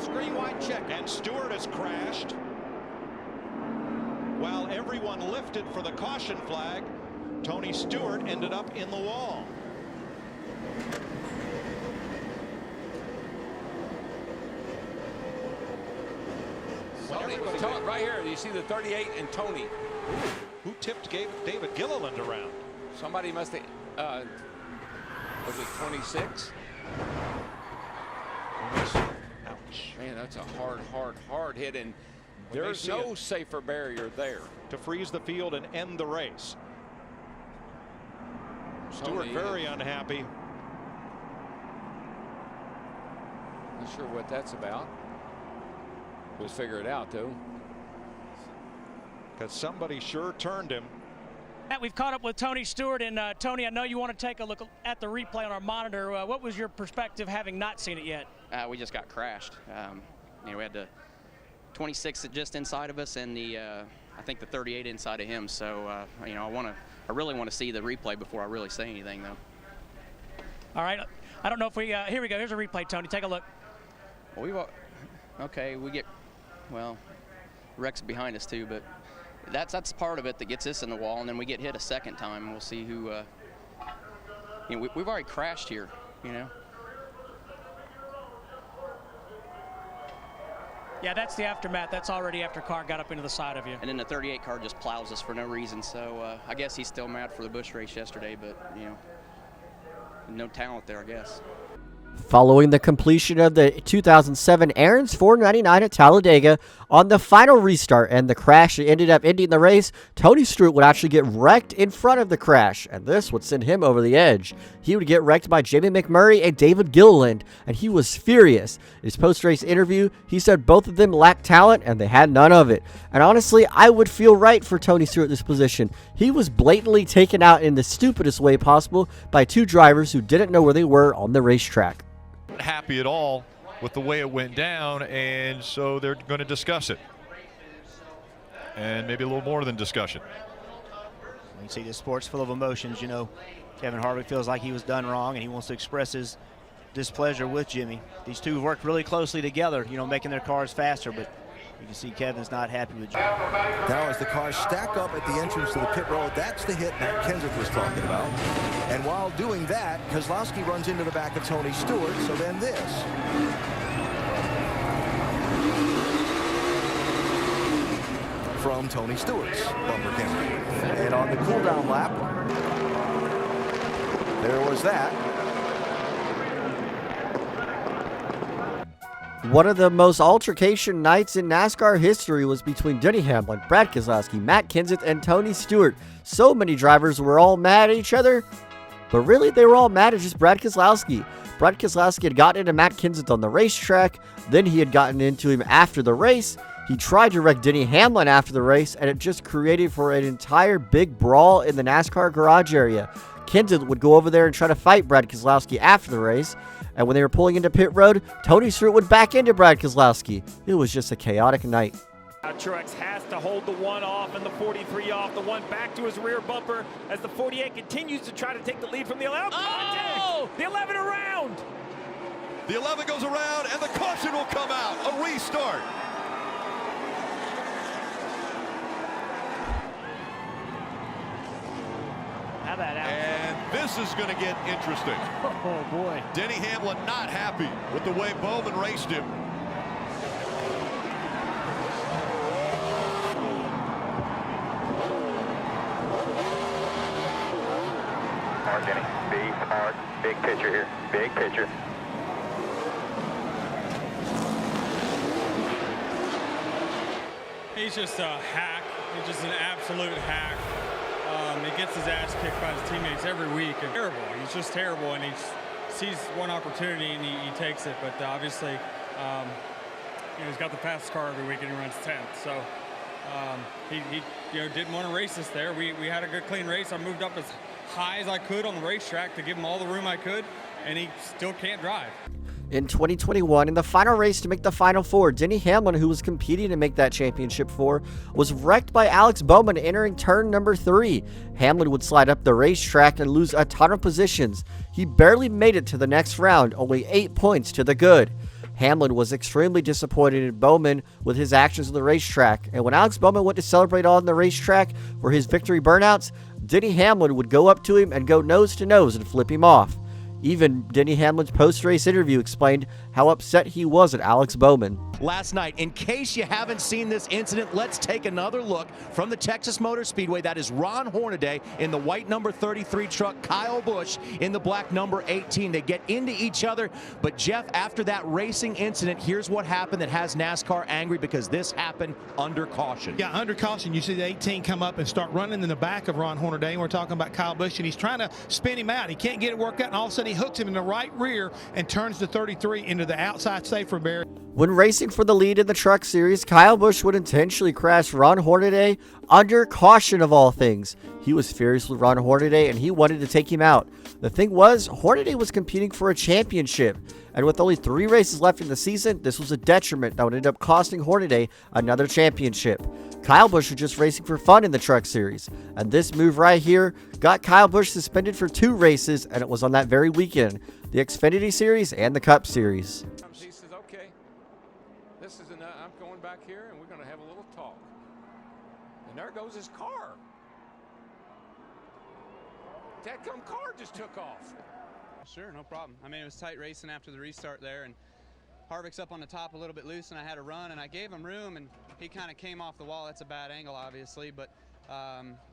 this green white check, and Stewart has crashed. While everyone lifted for the caution flag, Tony Stewart ended up in the wall. Right here, you see the 38 and Tony. Who tipped David Gilliland around? Somebody must have, was it 26? Ouch. Man, that's a hard hit, and there's no safer barrier there. To freeze the field and end the race. Stewart very unhappy. Not sure what that's about. We'll figure it out, though. Because somebody sure turned him. We've caught up with Tony Stewart, and Tony, I know you want to take a look at the replay on our monitor. What was your perspective having not seen it yet? We just got crashed. We had the 26 just inside of us, and the I think the 38 inside of him. So I really want to see the replay before I really say anything, though. All right. I don't know if we. Here we go. Here's a replay, Tony. Take a look. Well, we get wrecks behind us too, but that's part of it that gets us in the wall, and then we get hit a second time, and we'll see who. We've already crashed here, Yeah, that's the aftermath. That's already after car got up into the side of you. And then the 38 car just plows us for no reason. So I guess he's still mad for the Busch race yesterday, but no talent there, I guess. Following the completion of the 2007 Aaron's 499 at Talladega, on the final restart and the crash that ended up ending the race, Tony Stewart would actually get wrecked in front of the crash, and this would send him over the edge. He would get wrecked by Jamie McMurray and David Gilliland, and he was furious. In his post-race interview, he said both of them lacked talent and they had none of it. And honestly, I would feel right for Tony Stewart in this position. He was blatantly taken out in the stupidest way possible by two drivers who didn't know where they were on the racetrack. Happy at all with the way it went down, and so they're going to discuss it, and maybe a little more than discussion. You see, this sport's full of emotions. Kevin Harvick feels like he was done wrong, and he wants to express his displeasure with Jimmy. These two have worked really closely together, making their cars faster, but you can see Kevin's not happy with Jimmy. Now as the cars stack up at the entrance to the pit road, that's the hit Matt Kenseth was talking about. And while doing that, Keselowski runs into the back of Tony Stewart, so then this. From Tony Stewart's bumper camera. And on the cool-down lap, there was that. One of the most altercation nights in NASCAR history was between Denny Hamlin, Brad Keselowski, Matt Kenseth, and Tony Stewart. So many drivers were all mad at each other, but really they were all mad at just Brad Keselowski. Brad Keselowski had gotten into Matt Kenseth on the racetrack, then he had gotten into him after the race. He tried to wreck Denny Hamlin after the race, and it just created for an entire big brawl in the NASCAR garage area. Kenseth would go over there and try to fight Brad Keselowski after the race, and when they were pulling into pit road, Tony Stewart would back into Brad Keselowski. It was just a chaotic night. Truex has to hold the one off and the 43 off, the one back to his rear bumper as the 48 continues to try to take the lead from the 11. Oh! The 11 around! The 11 goes around, and the caution will come out. A restart. How about that? And this is going to get interesting. Oh, boy. Denny Hamlin not happy with the way Bowman raced him. Hard, Denny. Big, hard, big picture here. Big picture. He's just a hack. He's just an absolute hack. He gets his ass kicked by his teammates every week. And terrible. He's just terrible, and he sees one opportunity and he takes it. But obviously, he's got the fastest car every week, and he runs 10th. So he didn't want to race us there. We had a good, clean race. I moved up as high as I could on the racetrack to give him all the room I could, and he still can't drive. In 2021, in the final race to make the Final Four, Denny Hamlin, who was competing to make that championship four, was wrecked by Alex Bowman entering turn number 3. Hamlin would slide up the racetrack and lose a ton of positions. He barely made it to the next round, only 8 points to the good. Hamlin was extremely disappointed in Bowman with his actions on the racetrack, and when Alex Bowman went to celebrate on the racetrack for his victory burnouts, Denny Hamlin would go up to him and go nose to nose and flip him off. Even Denny Hamlin's post-race interview explained how upset he was at Alex Bowman. Last night, in case you haven't seen this incident, let's take another look from the Texas Motor Speedway. That is Ron Hornaday in the white number 33 truck, Kyle Busch in the black number 18. They get into each other, but Jeff, after that racing incident, here's what happened that has NASCAR angry, because this happened under caution. Yeah, under caution. You see the 18 come up and start running in the back of Ron Hornaday, and we're talking about Kyle Busch, and he's trying to spin him out. He can't get it worked out, and all of a sudden he hooks him in the right rear and turns the 33 into the outside safer barrier. When racing for the lead in the Truck Series, Kyle Busch would intentionally crash Ron Hornaday under caution of all things. He was furious with Ron Hornaday and he wanted to take him out. The thing was, Hornaday was competing for a championship, and with only 3 races left in the season, this was a detriment that would end up costing Hornaday another championship. Kyle Busch was just racing for fun in the Truck Series, and this move right here got Kyle Busch suspended for 2 races, and it was on that very weekend, the Xfinity Series and the Cup Series. He says, okay, this is enough. I'm going back here and we're going to have a little talk. And there goes his car. That car just took off. Sure, no problem. I mean, it was tight racing after the restart there, and Harvick's up on the top a little bit loose, and I had to run, and I gave him room, and he kind of came off the wall. That's a bad angle, obviously, but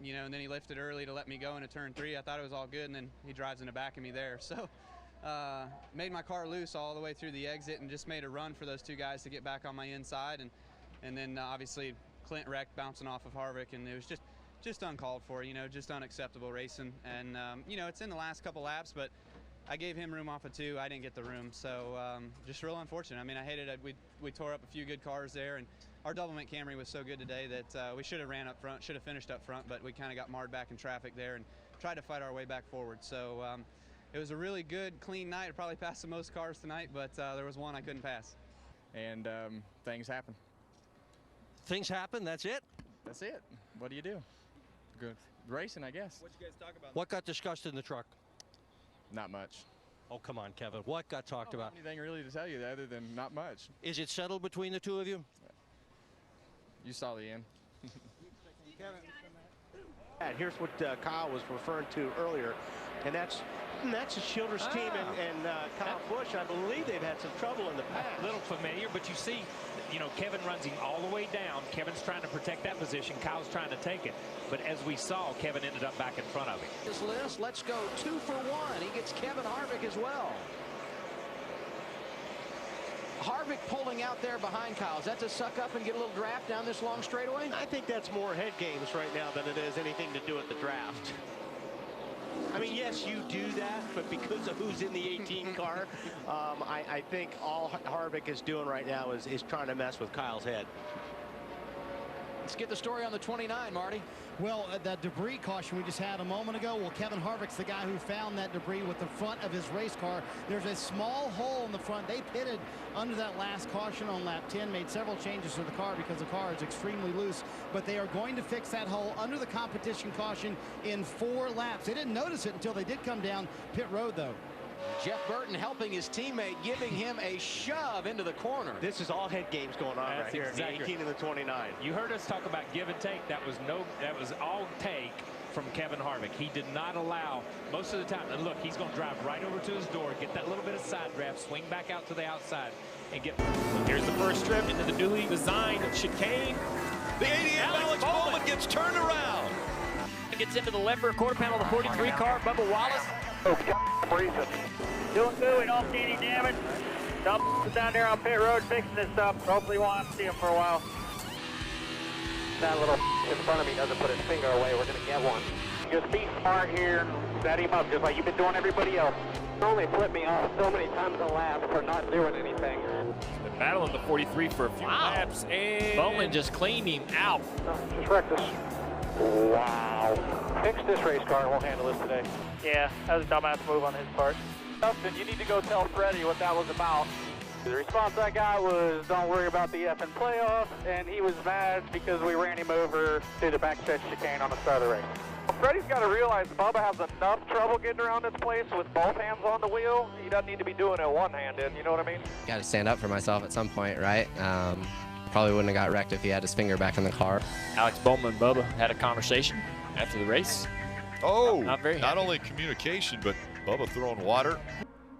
you know, and then he lifted early to let me go into turn 3. I thought it was all good, and then he drives in the back of me there. So made my car loose all the way through the exit and just made a run for those 2 guys to get back on my inside, and then obviously Clint wrecked bouncing off of Harvick, and it was just uncalled for, you know, just unacceptable racing. And you know, it's in the last couple laps, but I gave him room off of 2. I didn't get the room, so just real unfortunate. I mean, I hated it. We tore up a few good cars there, and our double mint Camry was so good today that we should have ran up front, should have finished up front, but we kind of got marred back in traffic there and tried to fight our way back forward. So it was a really good, clean night. I probably passed the most cars tonight, but there was one I couldn't pass. And things happen. Things happen, that's it? That's it. What do you do? Good racing, I guess. What you guys talk about? What got discussed in the truck? Not much. Oh, come on, Kevin. What got talked about? Anything really to tell you other than not much. Is it settled between the 2 of you? You saw the end. And here's what Kyle was referring to earlier, and that's the Childress team and Kyle Busch. I believe they've had some trouble in the past. A little familiar, but you see, you know, Kevin runs him all the way down. Kevin's trying to protect that position. Kyle's trying to take it. But as we saw, Kevin ended up back in front of him. This list, let's go 2 for 1. He gets Kevin Harvick as well. Harvick pulling out there behind Kyle. Is that to suck up and get a little draft down this long straightaway? I think that's more head games right now than it is anything to do with the draft. I mean, yes, you do that, but because of who's in the 18 car, I think all Harvick is doing right now is trying to mess with Kyle's head. Let's get the story on the 29, Marty. Well, that debris caution we just had a moment ago, well, Kevin Harvick's the guy who found that debris with the front of his race car. There's a small hole in the front. They pitted under that last caution on lap 10, made several changes to the car because the car is extremely loose, but they are going to fix that hole under the competition caution in 4 laps. They didn't notice it until they did come down pit road, though. Jeff Burton helping his teammate, giving him a shove into the corner. This is all head games going on right here, exactly. The 18 and the 29. You heard us talk about give and take. That was all take from Kevin Harvick. He did not allow most of the time. And look, he's going to drive right over to his door, get that little bit of side draft, swing back out to the outside, and get. Here's the first strip into the newly designed chicane. The 88 Alex Bowman gets turned around. Gets into the left rear quarter panel of the 43 car, Bubba Wallace. Doing good, we don't see any damage. Dump down there on pit road fixing this up. Hopefully we won't see him for a while. That little in front of me doesn't put his finger away, we're going to get one. Just be smart here, set him up just like you've been doing everybody else. You only flipped me off so many times a lap for not doing anything. The battle in the 43 for a few laps, and Bowman just cleaned him out. Just wrecked us. Wow. Fix this race car and we'll handle this today. Yeah, that was a dumbass move on his part. Dustin, you need to go tell Freddie what that was about. The response I got was, don't worry about the effing playoff, and he was mad because we ran him over to the backstretch chicane on the start of the race. Freddie's got to realize Bubba has enough trouble getting around this place with both hands on the wheel. He doesn't need to be doing it one-handed, you know what I mean? Got to stand up for myself at some point, right? Probably wouldn't have got wrecked if he had his finger back in the car. Alex Bowman and Bubba had a conversation after the race. Oh, not only communication, but Bubba throwing water.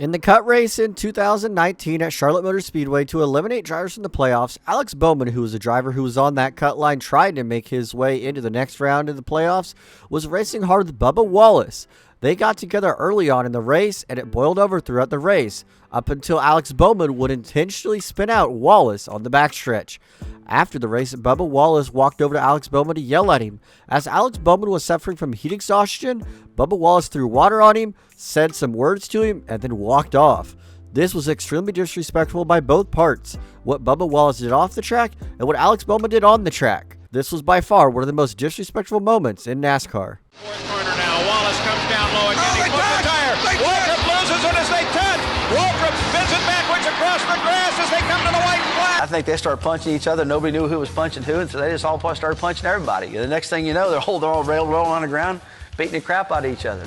In the cut race in 2019 at Charlotte Motor Speedway to eliminate drivers from the playoffs, Alex Bowman, who was a driver who was on that cut line trying to make his way into the next round of the playoffs, was racing hard with Bubba Wallace. They got together early on in the race, and it boiled over throughout the race, up until Alex Bowman would intentionally spin out Wallace on the backstretch. After the race, Bubba Wallace walked over to Alex Bowman to yell at him. As Alex Bowman was suffering from heat exhaustion, Bubba Wallace threw water on him, said some words to him, and then walked off. This was extremely disrespectful by both parts, what Bubba Wallace did off the track and what Alex Bowman did on the track. This was by far one of the most disrespectful moments in NASCAR. Fourth corner now. Wallace comes down low again. He flips the tire. Waltrip loses it as they touch. Waltrip spins it backwards across the grass as they come to the white and black. I think they started punching each other. Nobody knew who was punching who, and so they just all started punching everybody. And the next thing you know, they're all rolling on the ground, beating the crap out of each other.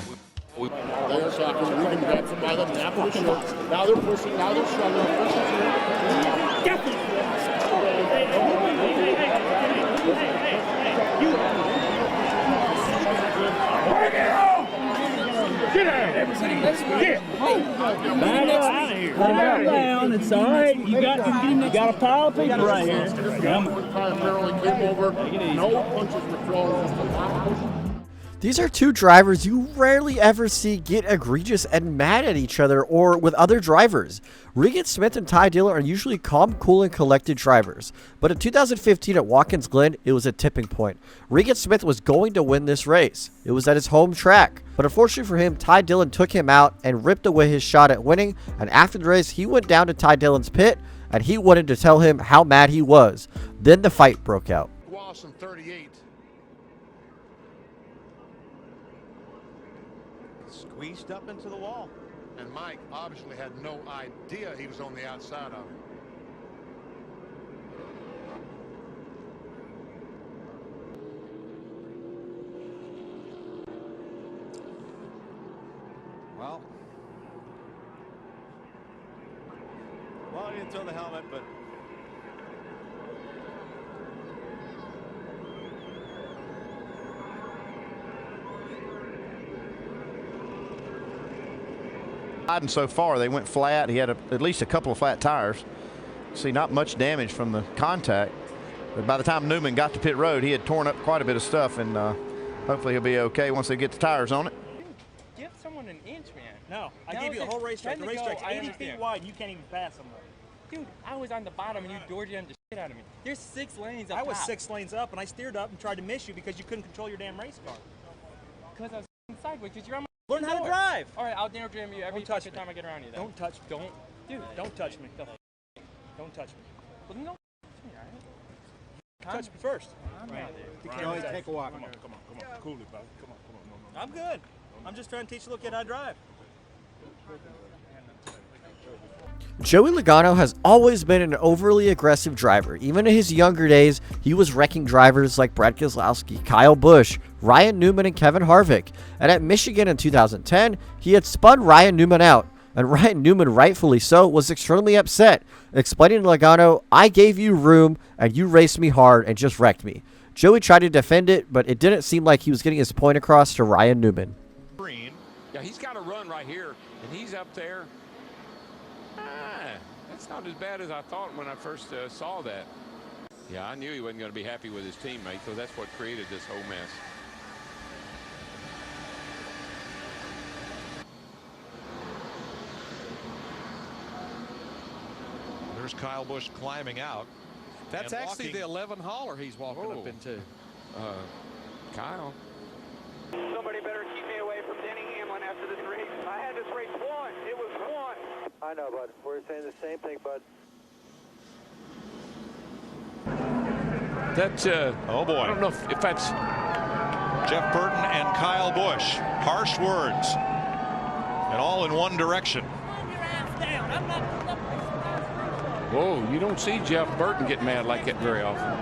They're attacking. Regan grabs him by the nap of the shirt. Now they're pushing. Now they're struggling. Get out of here. Calm down. It's all right. You got a pile of people right here. Apparently came over. No punches were thrown. These are two drivers you rarely ever see get egregious and mad at each other or with other drivers. Regan Smith and Ty Dillon are usually calm, cool, and collected drivers. But in 2015 at Watkins Glen, it was a tipping point. Regan Smith was going to win this race. It was at his home track. But unfortunately for him, Ty Dillon took him out and ripped away his shot at winning. And after the race, he went down to Ty Dillon's pit and he wanted to tell him how mad he was. Then the fight broke out. Wallace in 38. Squeezed up into the wall. And Mike obviously had no idea he was on the outside of it. Well, he didn't throw the helmet, but riding so far, they went flat. He had at least a couple of flat tires. See, not much damage from the contact. But by the time Newman got to pit road, he had torn up quite a bit of stuff, and hopefully he'll be okay once they get the tires on it. Give someone an inch, man. No, I gave you a whole racetrack. The racetrack's 80 feet wide, and you can't even pass them. Dude, I was on the bottom, and you door jammed the shit out of me. There's 6 lanes up I was top. 6 lanes up, and I steered up and tried to miss you because you couldn't control your damn race car. Because I was sideways, because you're on my Learn how to drive. All right, I'll dare jam you every fucking time I get around you. Then. Don't touch me. Dude, don't touch me. Don't touch me. Well, no, me, all right? Touch me first. I'm right. not there. Joey, take a walk. Come on. Cool it, buddy. Come on. I'm good. I'm just trying to teach you a little kid how to drive. Joey Logano has always been an overly aggressive driver. Even in his younger days, he was wrecking drivers like Brad Keselowski, Kyle Busch, Ryan Newman, and Kevin Harvick. And at Michigan in 2010, he had spun Ryan Newman out. And Ryan Newman, rightfully so, was extremely upset, explaining to Logano, "I gave you room, and you raced me hard and just wrecked me." Joey tried to defend it, but it didn't seem like he was getting his point across to Ryan Newman. Yeah, he's got a run right here, and he's up there. That's not as bad as I thought when I first saw that. Yeah, I knew he wasn't going to be happy with his teammate, so that's what created this whole mess. There's Kyle Busch climbing out. That's actually the 11 hauler he's walking up into. Kyle. Somebody better keep me away from Denny Hamlin after this race. I had this race won. It was won. I know, bud. We're saying the same thing, bud. That's, oh boy. I don't know if that's Jeff Burton and Kyle Busch. Harsh words. And all in one direction. Whoa, you don't see Jeff Burton get mad like that very often.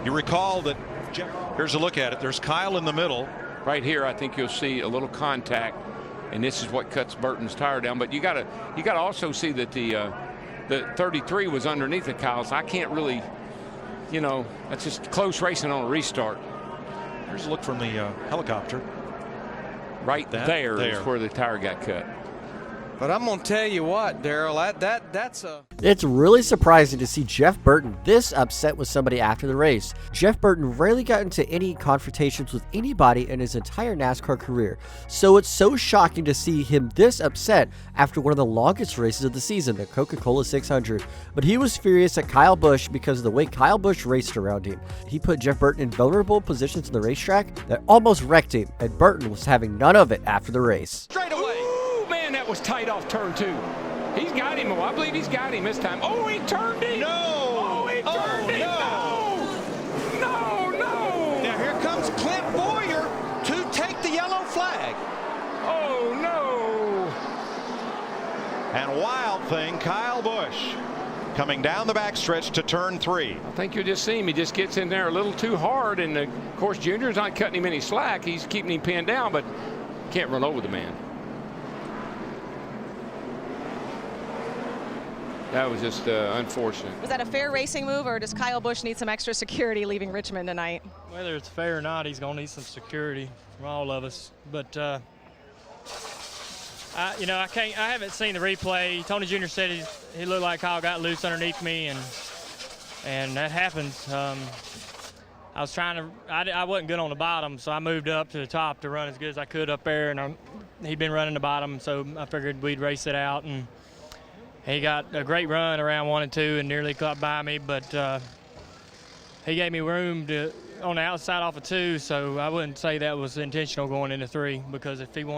You recall that Jeff, here's a look at it. There's Kyle in the middle. Right here, I think you'll see a little contact, and this is what cuts Burton's tire down. But you gotta also see that the 33 was underneath of Kyle's. I can't really, you know, that's just close racing on a restart. Here's a look from the helicopter. Right there is where the tire got cut. But I'm going to tell you what, Daryl, that's a... It's really surprising to see Jeff Burton this upset with somebody after the race. Jeff Burton rarely got into any confrontations with anybody in his entire NASCAR career, so it's so shocking to see him this upset after one of the longest races of the season, the Coca-Cola 600. But he was furious at Kyle Busch because of the way Kyle Busch raced around him. He put Jeff Burton in vulnerable positions on the racetrack that almost wrecked him, and Burton was having none of it after the race. Straight away. Man, that was tight off turn 2. He's got him. I believe he's got him this time. Oh, he turned him. No. Oh, he turned him. No. No. Now here comes Clint Boyer to take the yellow flag. Oh, no. And wild thing, Kyle Busch coming down the backstretch to turn 3. I think you'll just see him. He just gets in there a little too hard, and of course Junior's not cutting him any slack. He's keeping him pinned down, but can't run over the man. That was just unfortunate. Was that a fair racing move, or does Kyle Busch need some extra security leaving Richmond tonight? Whether it's fair or not, he's going to need some security from all of us. But I haven't seen the replay. Tony Jr. said he looked like Kyle got loose underneath me, and that happens. I was I wasn't good on the bottom, so I moved up to the top to run as good as I could up there, and he'd been running the bottom, so I figured we'd race it out. And he got a great run around 1 and 2 and nearly caught by me, but he gave me room on the outside off of 2, so I wouldn't say that was intentional going into 3, because if he wanted